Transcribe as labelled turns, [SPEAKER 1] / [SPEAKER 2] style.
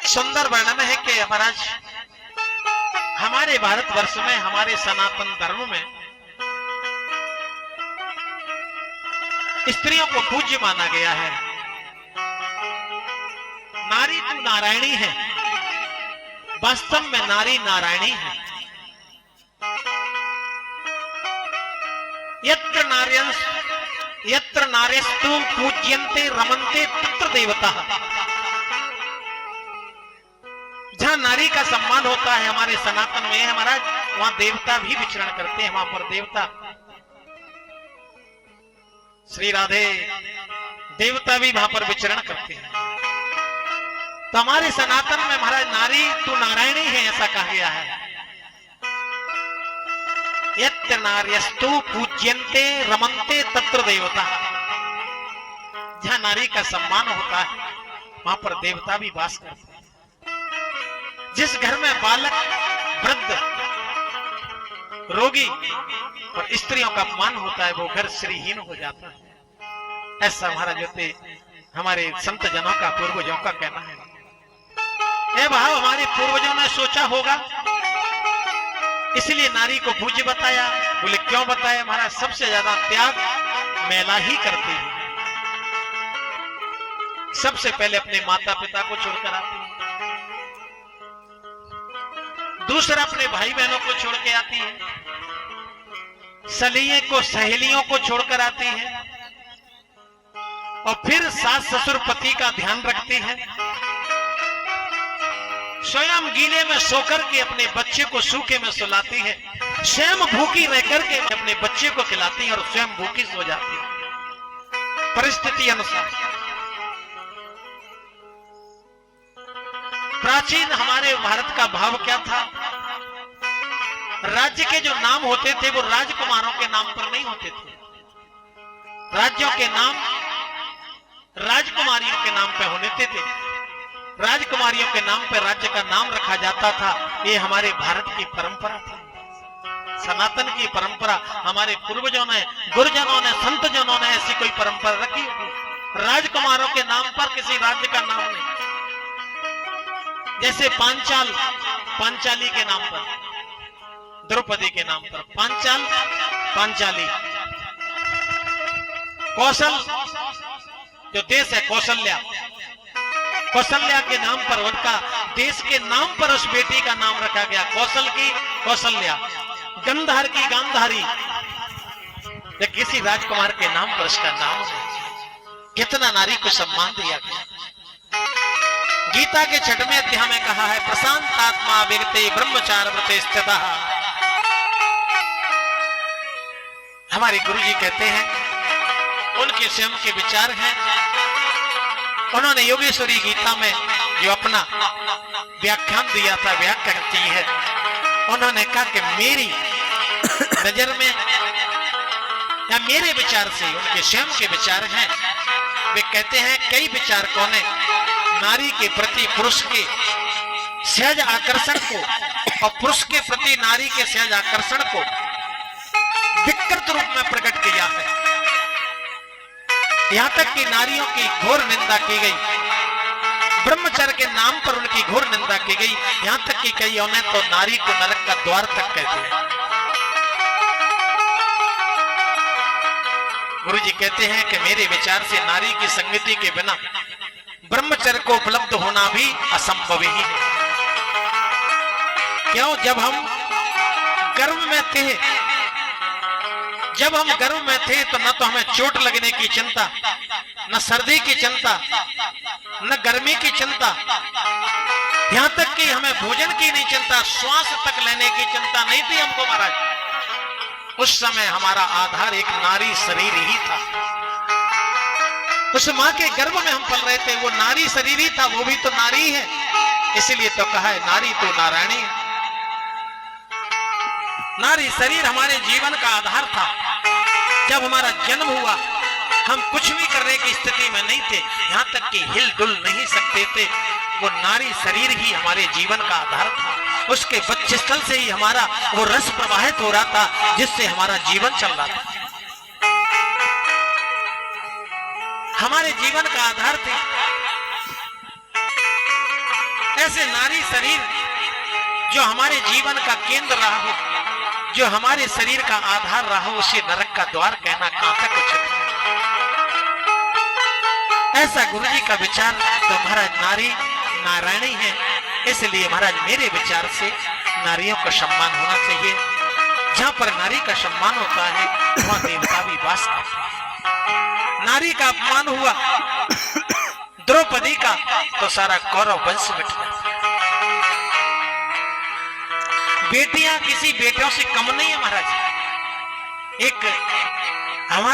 [SPEAKER 1] सुंदर वर्णन है कि महाराज हमारे भारतवर्ष में, हमारे सनातन धर्म में स्त्रियों को पूज्य माना गया है। नारी तो नारायणी है, वास्तव में नारी नारायणी है। यत्र नार्यस्तु पूज्यन्ते रमन्ते तत्र देवता। जहां नारी का सम्मान होता है हमारे सनातन में है महाराज, वहां देवता भी विचरण करते हैं। वहां पर देवता श्री राधे देवता भी वहां पर विचरण करते हैं। तो हमारे सनातन में महाराज नारी तो नारायणी है ऐसा कहा गया है। यत्र नार्यस्तु पूज्यन्ते रमन्ते तत्र देवता। जहां नारी का सम्मान होता है वहां पर देवता भी वास करते हैं। जिस घर में बालक, वृद्ध, रोगी और स्त्रियों का अपमान होता है वो घर श्रीहीन हो जाता है। ऐसा महाराज होते हमारे संत जनों का, पूर्वजों का कहना है। ए भाव हमारे पूर्वजों ने सोचा होगा इसलिए नारी को पूज्य बताया। बोले क्यों बताया महाराज? सबसे ज्यादा त्याग महिला ही करती है। सबसे पहले अपने माता पिता को छोड़कर आती है, दूसरा अपने भाई बहनों को छोड़ के आती है, सलिए को, सहेलियों को छोड़कर आती है, और फिर सास ससुर पति का ध्यान रखती है। स्वयं गीले में सोकर के अपने बच्चे को सूखे में सुलाती है, स्वयं भूखी रह करके अपने बच्चे को खिलाती है और स्वयं भूखी सो जाती है परिस्थिति अनुसार। प्राचीन हमारे भारत का भाव क्या था? राज्य के जो नाम होते थे वो राजकुमारों के नाम पर नहीं होते थे। राज्यों के नाम राजकुमारियों के नाम पे होते थे। राजकुमारियों के नाम पर राज्य का नाम रखा जाता था। ये हमारे भारत की परंपरा थी, सनातन की परंपरा। हमारे पूर्वजों ने, गुरुजनों ने, संतजनों ने ऐसी कोई परंपरा रखी होगी। राजकुमारों के नाम पर किसी राज्य का नाम नहीं। जैसे पांचाल, पांचाली के नाम पर, द्रौपदी के नाम पर पांचाल, पांचाली। कौशल जो देश है, कौशल्या, कौशल्या के नाम पर, उनका देश के नाम पर उस बेटी का नाम रखा गया। कौशल की कौशल्या, गंधार की गांधारी। किसी राजकुमार के नाम पर उसका नाम है। कितना नारी को सम्मान दिया गया। गीता के 6वें अध्याय में कहा है, प्रशांत आत्मा विगते ब्रह्मचार व्रते स्थितः। हमारे गुरु जी कहते हैं, उनके स्वयं के विचार हैं। उन्होंने योगेश्वरी गीता में जो अपना व्याख्यान दिया था, व्याख्या करती है, उन्होंने कहा कि मेरी नजर में या मेरे विचार से, उनके स्वयं के विचार हैं। वे कहते हैं कई विचारकों ने नारी के प्रति पुरुष के सहज आकर्षण को और पुरुष के प्रति नारी के सहज आकर्षण को विकृत रूप में प्रकट किया है। यहां तक कि नारियों की घोर निंदा की गई, ब्रह्मचर्य के नाम पर उनकी घोर निंदा की गई। यहां तक कि कईयों ने तो नारी को नरक का द्वार तक कह दिया। गुरु जी कहते हैं कि मेरे विचार से नारी की संगति के बिना ब्रह्मचर्य को उपलब्ध होना भी असंभव ही है। क्यों? जब हम गर्भ में थे, जब हम गर्भ में थे तो न तो हमें चोट लगने की चिंता, न सर्दी की चिंता, न गर्मी की चिंता, यहां तक कि हमें भोजन की नहीं चिंता, श्वास तक लेने की चिंता नहीं थी हमको महाराज। उस समय हमारा आधार एक नारी शरीर ही था। उस मां के गर्भ में हम पल रहे थे, वो नारी शरीर ही था, वो भी तो नारी है। इसलिए तो कहा है नारी तो नारायणी है। नारी शरीर हमारे जीवन का आधार था। जब हमारा जन्म हुआ हम कुछ भी करने की स्थिति में नहीं थे, यहां तक कि हिल डुल नहीं सकते थे। वो नारी शरीर ही हमारे जीवन का आधार था। उसके बच्चे स्थल से ही हमारा वो रस प्रवाहित हो रहा था, जिससे हमारा जीवन चल रहा था। हमारे जीवन का आधार थे। जैसे नारी शरीर जो हमारे जीवन का केंद्र रहा हो, जो हमारे शरीर का आधार रहा हो, उसे नरक का द्वार कहना कहां तक उचित है। ऐसा गुरुजी का विचार तो महाराज नारी नारायणी है, इसलिए महाराज मेरे विचार से नारियों का सम्मान होना चाहिए। जहां पर नारी का सम्मान होता है वहां देवता भी वास करते हैं। नारी का अपमान हुआ द्रौपदी का तो सारा कौरव वंश मिट जाता है। बेटियां किसी बेटियों से कम नहीं है महाराज। एक हमारे